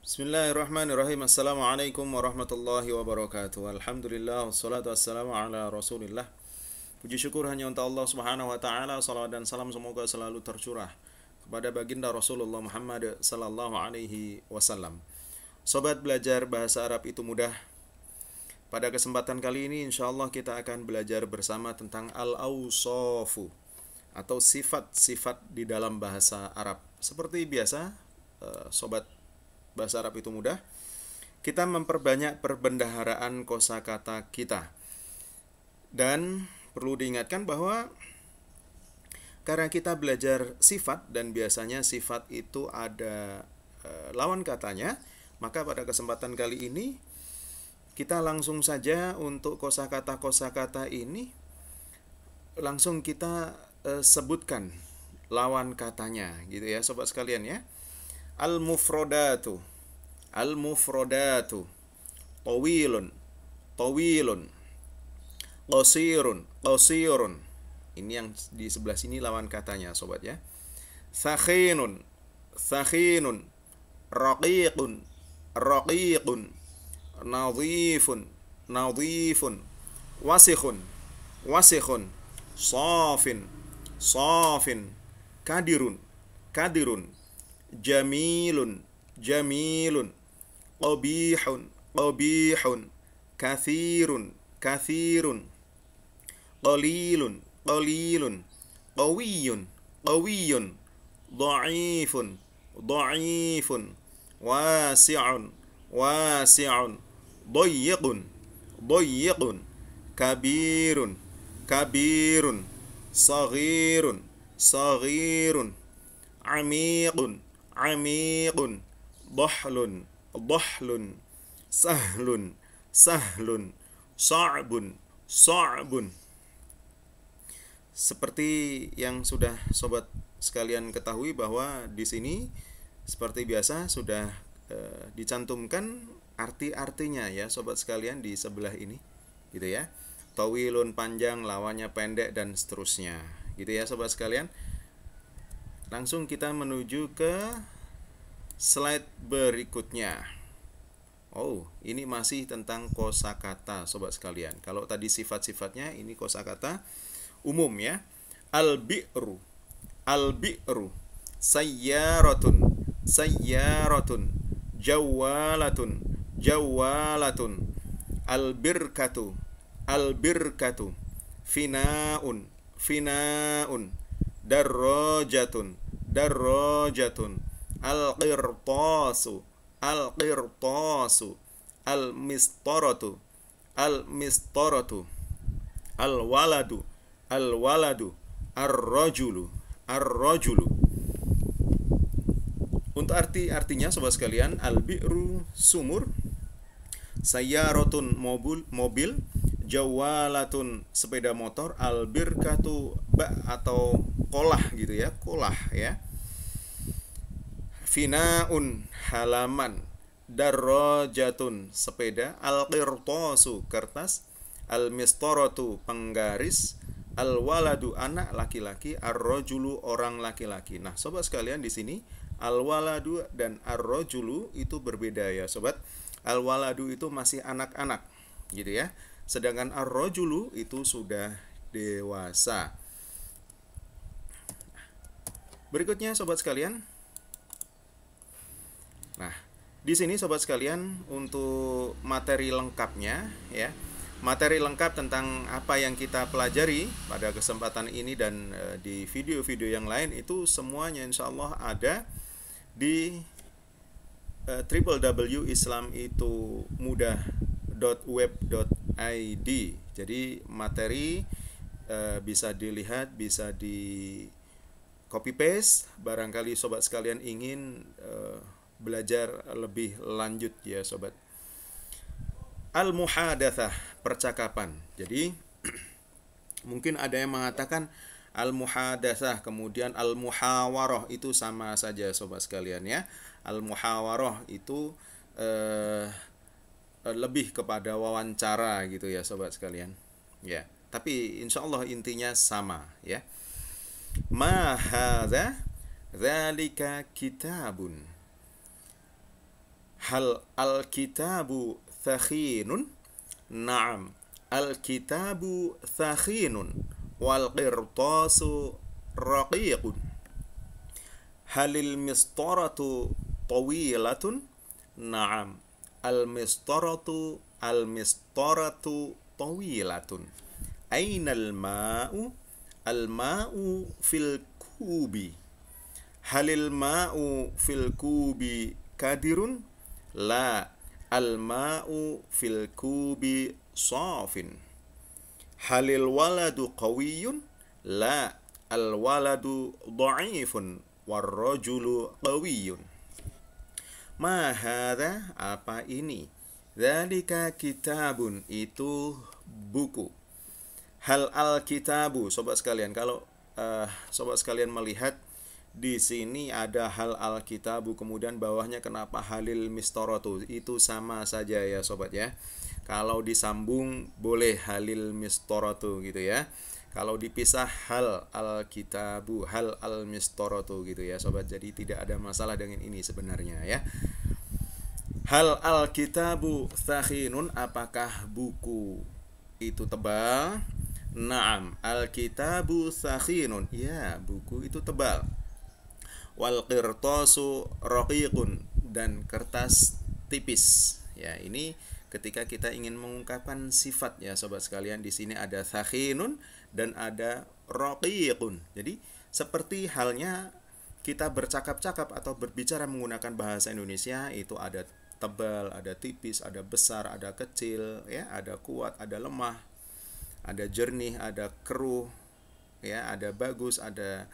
Bismillahirrahmanirrahim. Assalamualaikum warahmatullahi wabarakatuh. Alhamdulillah wassalatu wassalamu ala Rasulillah. Puji syukur hanya untuk Allah Subhanahu wa taala. Salawat dan salam semoga selalu tercurah kepada baginda Rasulullah Muhammad sallallahu alaihi wasallam. Sobat belajar bahasa Arab itu mudah. Pada kesempatan kali ini insyaallah kita akan belajar bersama tentang al-awsafu atau sifat-sifat di dalam bahasa Arab. Seperti biasa, sobat bahasa Arab itu mudah, kita memperbanyak perbendaharaan kosakata kita. Dan perlu diingatkan bahwa karena kita belajar sifat dan biasanya sifat itu ada lawan katanya, maka pada kesempatan kali ini kita langsung saja untuk kosakata-kosakata ini langsung kita sebutkan lawan katanya gitu ya sobat sekalian ya. Al-mufrodatu tawilun qasirun. Ini yang di sebelah sini lawan katanya sobat ya. Sakhinun raqiqun nadhifun wasikhun safin kadirun jamilun qabihun kathirun qalilun qawiyyun dha'ifun wasi'un dayyqun kabirun saghirun amiqun dhahlun sahlun sa'bun. Seperti yang sudah sobat sekalian ketahui bahwa di sini seperti biasa sudah dicantumkan arti-artinya ya sobat sekalian di sebelah ini gitu ya. Tawilun panjang, lawannya pendek dan seterusnya gitu ya sobat sekalian. Langsung kita menuju ke slide berikutnya. Oh, ini masih tentang kosakata sobat sekalian. Kalau tadi sifat-sifatnya, ini kosakata umum ya. Al-bi'ru sayyaratun jawalatun albirkatu fina'un darrajatun alqirtasu almistaratu alwaladu arrajulu. Untuk artinya sobat sekalian, al-bi'ru sumur, sayyaratun mobil, jawalatun sepeda motor, albirkatu bak atau kolah gitu ya, finaun halaman, darrajatun sepeda, alqirtasu kertas, almistaratu penggaris, alwaladu anak laki-laki, arrajulu orang laki-laki. Nah, sobat sekalian di sini alwaladu dan arrajulu itu berbeda ya, sobat. Alwaladu itu masih anak-anak gitu ya. Sedangkan arrajulu itu sudah dewasa. Berikutnya sobat sekalian. Nah, di sini sobat sekalian untuk materi lengkapnya ya. Materi lengkap tentang apa yang kita pelajari pada kesempatan ini dan di video-video yang lain itu semuanya insya Allah ada di www.islamitumudah.web.id. Jadi materi bisa dilihat, bisa di copy paste barangkali sobat sekalian ingin belajar lebih lanjut ya sobat. Al-muhadatsah, percakapan. Jadi mungkin ada yang mengatakan al-muhadatsah kemudian al-muhawarah itu sama saja sobat sekalian ya. Al-muhawarah itu lebih kepada wawancara gitu ya sobat sekalian. Ya, tapi insya Allah intinya sama ya. Ma hadza dzalika kitabun. Hal al-kitabu thakhinun? Na'am, al-kitabu thakhinun wal qirtasu raqiqun. Halil mistaratu tawilatun? Na'am, al-mistaratu tawilatun. Ainal ma'u? Al-ma'u fil kubi. Halil ma'u fil kubi kadirun? La, al-ma'u fil kubi safin. Halil waladu qawiyun? La, al-waladu dha'ifun warrajulu qawiyun. Ma hadha? Apa ini? Dzalika kitabun, itu buku. Hal al-kitabu, sobat sekalian, kalau sobat sekalian melihat di sini ada hal al-kitabu, kemudian bawahnya kenapa halil mistaratu, itu sama saja ya sobat ya. Kalau disambung boleh halil mistaratu gitu ya. Kalau dipisah hal al-kitabu, hal al-mistaratu gitu ya sobat. Jadi tidak ada masalah dengan ini sebenarnya ya. Hal al-kitabu thakhinun, apakah buku itu tebal? Naam, al-kitabu thakhinun, ya buku itu tebal. Wal qirtasu raqiqun, dan kertas tipis. Ya, ini ketika kita ingin mengungkapkan sifat ya sobat sekalian, di sini ada thakhinun dan ada raqiqun. Jadi seperti halnya kita bercakap-cakap atau berbicara menggunakan bahasa Indonesia, itu ada tebal, ada tipis, ada besar, ada kecil, ya, ada kuat, ada lemah, ada jernih, ada keruh, ya, ada bagus, ada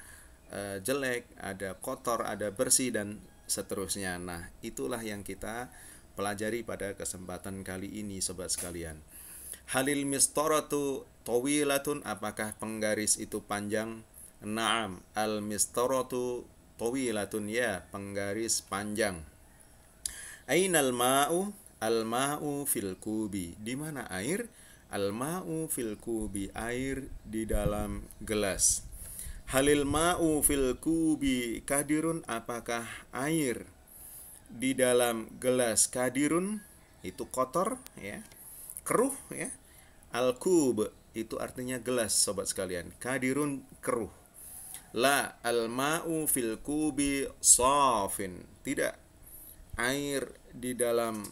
jelek, ada kotor, ada bersih, dan seterusnya. Nah, itulah yang kita pelajari pada kesempatan kali ini sobat sekalian. Halil mistaratu tawilatun, apakah penggaris itu panjang? Naam, al mistaratu tawilatun, ya penggaris panjang. Ainal ma'u? Al ma'u fil kubi, di mana air? Al ma'u fil kubi, air di dalam gelas. Halil ma'u fil kubi kadirun, apakah air di dalam gelas kadirun, itu kotor ya, keruh ya. Al kub itu artinya gelas sobat sekalian, kadirun keruh. La, al ma'u fil kubi safin, tidak, air di dalam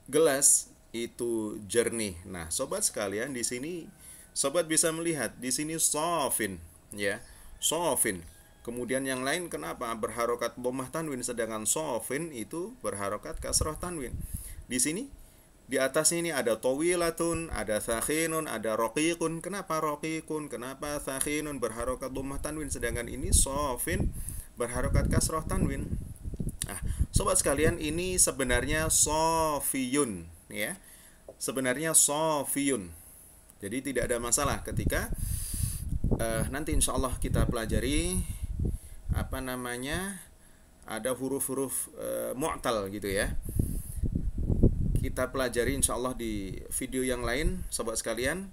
gelas itu jernih. Nah, sobat sekalian, di sini sobat bisa melihat di sini safin ya, safin. Kemudian yang lain kenapa berharokat dhammah tanwin, sedangkan safin itu berharokat kasrah tanwin. Di sini di atas ini ada tawilatun, ada thakhinun, ada raqiqun. Kenapa raqiqun? Kenapa thakhinun berharokat dhammah tanwin, sedangkan ini safin berharokat kasrah tanwin? Nah, sobat sekalian, ini sebenarnya safiyun ya. Sebenarnya safiyun. Jadi tidak ada masalah ketika nanti insya Allah kita pelajari apa namanya, ada huruf-huruf mu'tal gitu ya. Kita pelajari insya Allah di video yang lain sobat sekalian,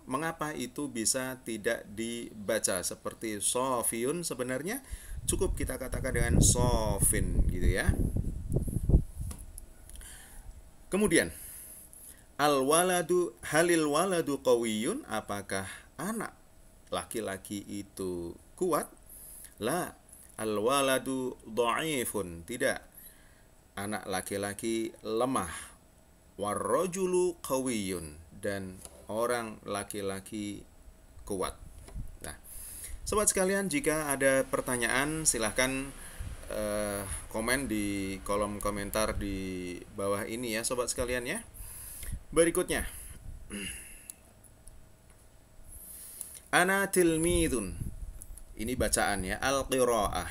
mengapa itu bisa tidak dibaca seperti safiyun. Sebenarnya cukup kita katakan dengan safin gitu ya. Kemudian al-waladu, halil waladu qawiyun, apakah anak laki-laki itu kuat? La, al-waladu dha'ifun, tidak, anak laki-laki lemah. Warrajulu qawiyun, dan orang laki-laki kuat. Nah, sobat sekalian, jika ada pertanyaan silahkan komen di kolom komentar di bawah ini ya sobat sekalian ya. Berikutnya, ana tilmidun, ini bacaan ya, al-qira'ah.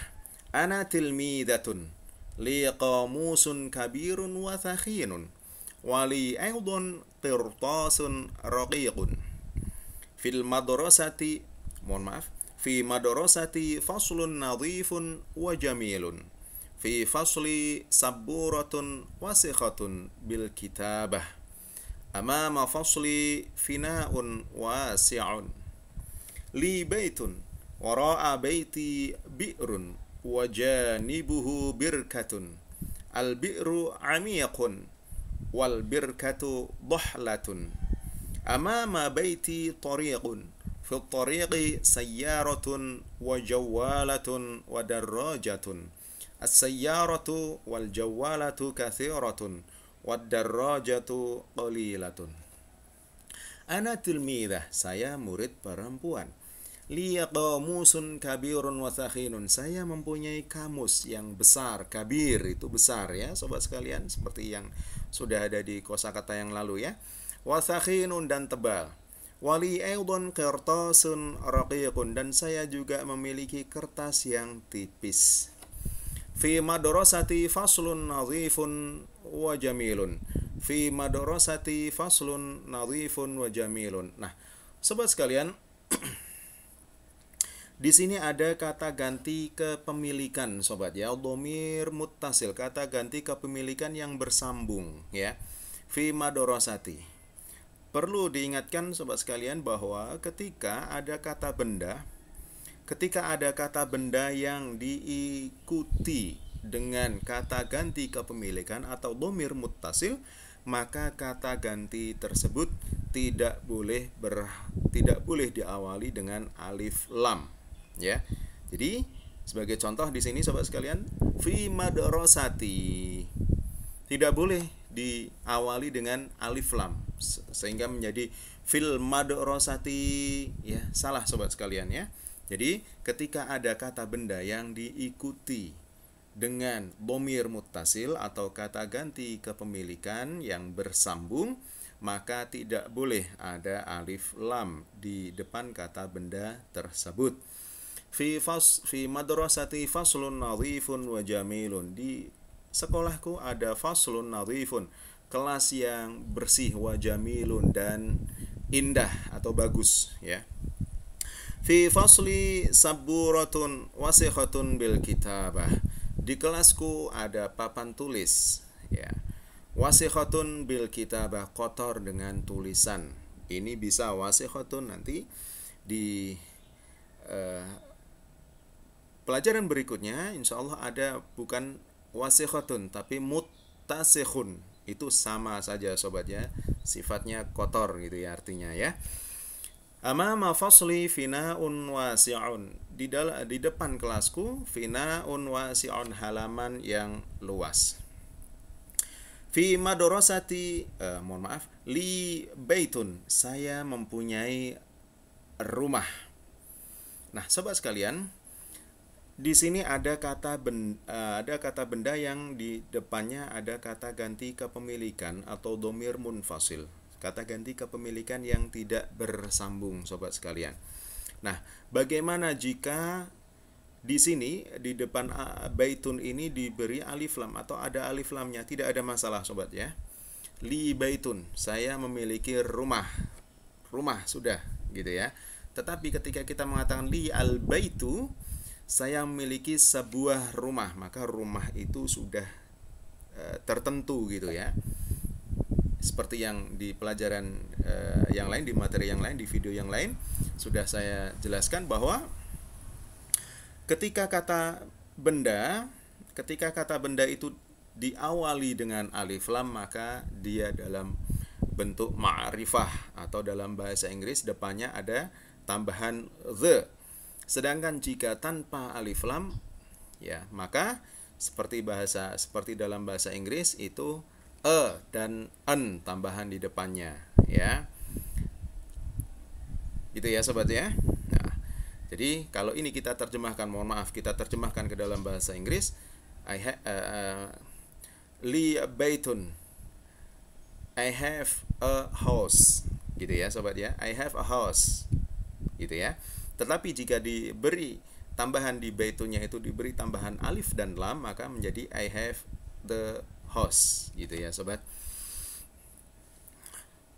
Ana tilmidatun li qamusun kabirun wa thakhinun wa li aydun qirtasun raqiqun fil madrasati, mohon maaf, fi madrasati faslun nadhifun wa jamilun fi fasli sabburatun wasikhatun bil kitabah amama fasli fina'un wasi'un li baitun wara'a baiti bi'run wa janibuhu birkatun Al-bi'ru amiqun wal birkatu dhahlatun. Amama baiti tariqun. Fi tariqi sayyaratun wa jawalatun wa darrajatun. As-sayyaratu wal jawalatu kathiratun wad darrajatu qalilatun. Ana tilmidah, saya murid perempuan. Liya qamusun kabirun wa thakhinun, saya mempunyai kamus yang besar. Kabir itu besar ya sobat sekalian, seperti yang sudah ada di kosakata yang lalu ya. Wa thakhinun dan tebal. Wali aidan qirtasun raqiqun, dan saya juga memiliki kertas yang tipis. Fi madrasati faslun nadhifun wa jamilun. Fi madrasati faslun nadhifun wa jamilun. Nah, sobat sekalian, di sini ada kata ganti kepemilikan sobat ya, dhamir muttasil, kata ganti kepemilikan yang bersambung ya. Fi madrasati. Perlu diingatkan sobat sekalian bahwa ketika ada kata benda yang diikuti dengan kata ganti kepemilikan atau dhamir muttasil, maka kata ganti tersebut tidak boleh diawali dengan alif lam ya. Jadi sebagai contoh di sini sobat sekalian, fi madrasati tidak boleh diawali dengan alif lam sehingga menjadi fil madrasati ya, salah sobat sekalian ya. Jadi ketika ada kata benda yang diikuti dengan dhamir muttasil atau kata ganti kepemilikan yang bersambung, maka tidak boleh ada alif lam di depan kata benda tersebut. Fi madrasati faslun nadhifun wa jamilun. Di sekolahku ada faslun nadhifun, kelas yang bersih, wa jamilun dan indah atau bagus ya. Fi fasli saburatun wasikhatun bil kitabah. Di kelasku ada papan tulis ya. Wasikhatun bil kitabah, kotor dengan tulisan. Ini bisa wasikhatun nanti di pelajaran berikutnya insyaallah ada bukan wasikhatun tapi muttasikhun. Itu sama saja sobat ya, sifatnya kotor gitu ya artinya ya. Amama fasli fina'un wasi'un. Di depan kelasku fina'un wasi'un, halaman yang luas. Fi madrasati li baitun, saya mempunyai rumah. Nah, sobat sekalian, di sini ada kata benda yang di depannya ada kata ganti kepemilikan atau dhamir munfasil. Kata ganti kepemilikan yang tidak bersambung sobat sekalian. Nah, bagaimana jika di sini di depan baitun ini diberi alif lam atau ada alif lamnya? Tidak ada masalah sobat ya. Li baitun, saya memiliki rumah. Rumah sudah gitu ya. Tetapi ketika kita mengatakan li al baitu, saya memiliki sebuah rumah, maka rumah itu sudah tertentu gitu ya. Seperti yang di pelajaran yang lain, di materi yang lain, di video yang lain sudah saya jelaskan bahwa ketika kata benda itu diawali dengan alif lam, maka dia dalam bentuk ma'rifah atau dalam bahasa Inggris depannya ada tambahan the. Sedangkan jika tanpa alif lam ya, maka seperti dalam bahasa Inggris itu dan an tambahan di depannya ya. Gitu ya sobat ya. Nah, jadi kalau ini kita terjemahkan, kita terjemahkan ke dalam bahasa Inggris, li baitun, I have a house, gitu ya sobat ya. I have a house, gitu ya. Tetapi jika diberi tambahan di baitunnya itu diberi tambahan alif dan lam, maka menjadi I have the house, gitu ya sobat.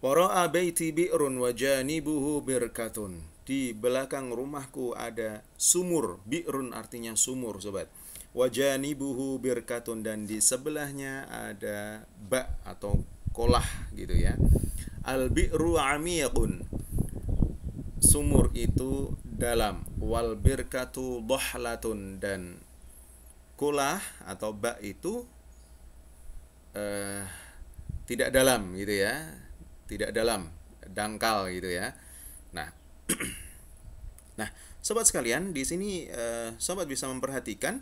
Wara'a baiti bi'run wa janibuhu birkatun. Di belakang rumahku ada sumur. Bi'run artinya sumur sobat. Wa janibuhu birkatun, dan di sebelahnya ada ba atau kolah gitu ya. Al bi'ru amiqun, sumur itu dalam. Wal birkatu dhahlatun, dan kolah atau ba itu eh, tidak dalam gitu ya, tidak dalam, dangkal gitu ya. Nah, nah, sobat sekalian, di sini sobat bisa memperhatikan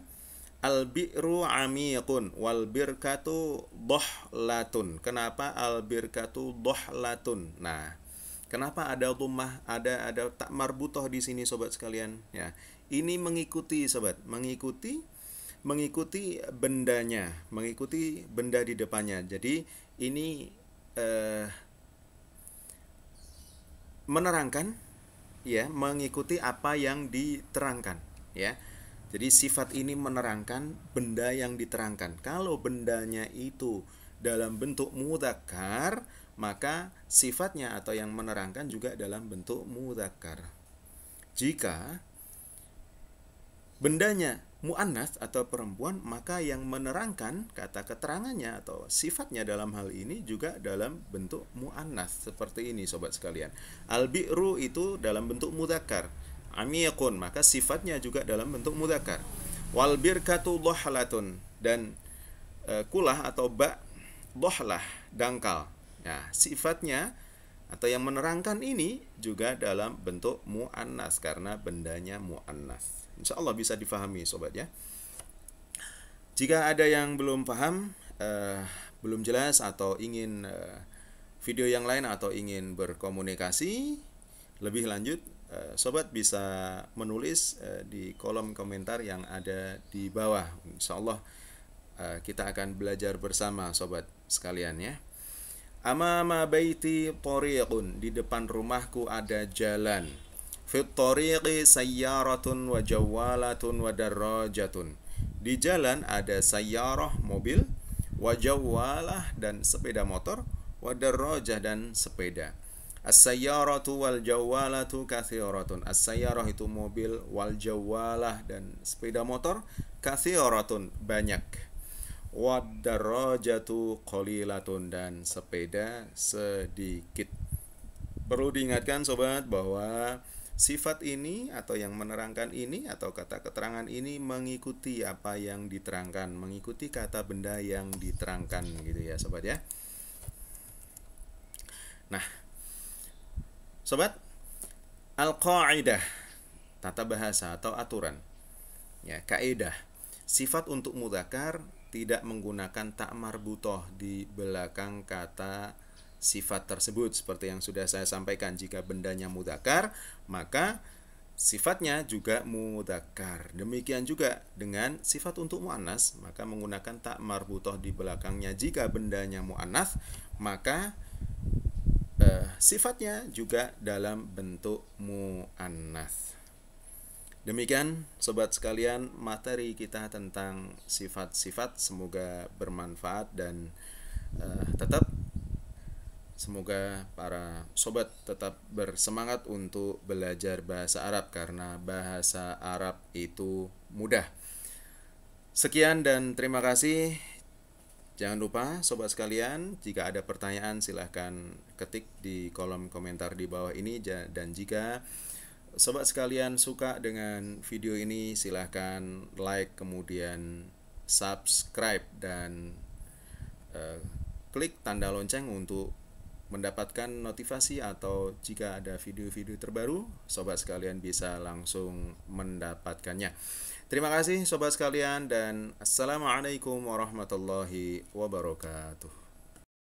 al-bi'ru amiqun wal birkatu dohlatun. Kenapa al-birkatu dohlatun? Nah, kenapa ada dhammah, ada tak marbutoh di sini sobat sekalian? Ya, ini mengikuti sobat, mengikuti bendanya, mengikuti benda di depannya. Jadi ini eh, menerangkan, ya, mengikuti apa yang diterangkan, ya. Jadi sifat ini menerangkan benda yang diterangkan. Kalau bendanya itu dalam bentuk mudzakkar, maka sifatnya atau yang menerangkan juga dalam bentuk mudzakkar. Jika bendanya muannats atau perempuan, maka yang menerangkan kata keterangannya atau sifatnya dalam hal ini juga dalam bentuk muannats. Seperti ini sobat sekalian. Al-bi'ru itu dalam bentuk mudzakkar. Amiqun, maka sifatnya juga dalam bentuk mudzakkar. Wal birkatu dhahlatun, dan kulah atau ba dhahlah, dangkal. Nah, sifatnya atau yang menerangkan ini juga dalam bentuk muannats karena bendanya muannats. Insya Allah bisa difahami sobat ya. Jika ada yang belum paham, belum jelas atau ingin video yang lain atau ingin berkomunikasi lebih lanjut, sobat bisa menulis di kolom komentar yang ada di bawah. Insya Allah kita akan belajar bersama sobat sekalian ya. Amama baiti tariqun, di depan rumahku ada jalan. Fit tariqi sayyaratun wa jawalatun wa darajatun. Di jalan ada sayyarah, mobil, wa jawalah, dan sepeda motor, wa darajah, dan sepeda. As-sayyaratu wal jawalatu kathiratun. As-sayyarah itu mobil, wal jawalah, dan sepeda motor, kathiratun, banyak. Wa darajatu qalilatun, dan sepeda sedikit. Perlu diingatkan sobat bahwa sifat ini atau yang menerangkan ini atau kata keterangan ini mengikuti apa yang diterangkan, mengikuti kata benda yang diterangkan gitu ya sobat ya. Nah, sobat, al-qaidah, tata bahasa atau aturan. Ya, kaidah. Sifat untuk mudzakkar tidak menggunakan tak marbutoh di belakang kata sifat tersebut. Seperti yang sudah saya sampaikan, jika bendanya mudzakkar, maka sifatnya juga mudzakkar. Demikian juga dengan sifat untuk muannats, maka menggunakan tak marbutoh di belakangnya. Jika bendanya muannats, maka sifatnya juga dalam bentuk muannats. Demikian sobat sekalian materi kita tentang sifat-sifat, semoga bermanfaat dan tetap semoga para sobat tetap bersemangat untuk belajar bahasa Arab karena bahasa Arab itu mudah. Sekian dan terima kasih. Jangan lupa sobat sekalian, jika ada pertanyaan silahkan ketik di kolom komentar di bawah ini, dan jika sobat sekalian suka dengan video ini silahkan like, kemudian subscribe, dan klik tanda lonceng untuk mendapatkan notifikasi, atau jika ada video-video terbaru sobat sekalian bisa langsung mendapatkannya. Terima kasih sobat sekalian dan assalamualaikum warahmatullahi wabarakatuh.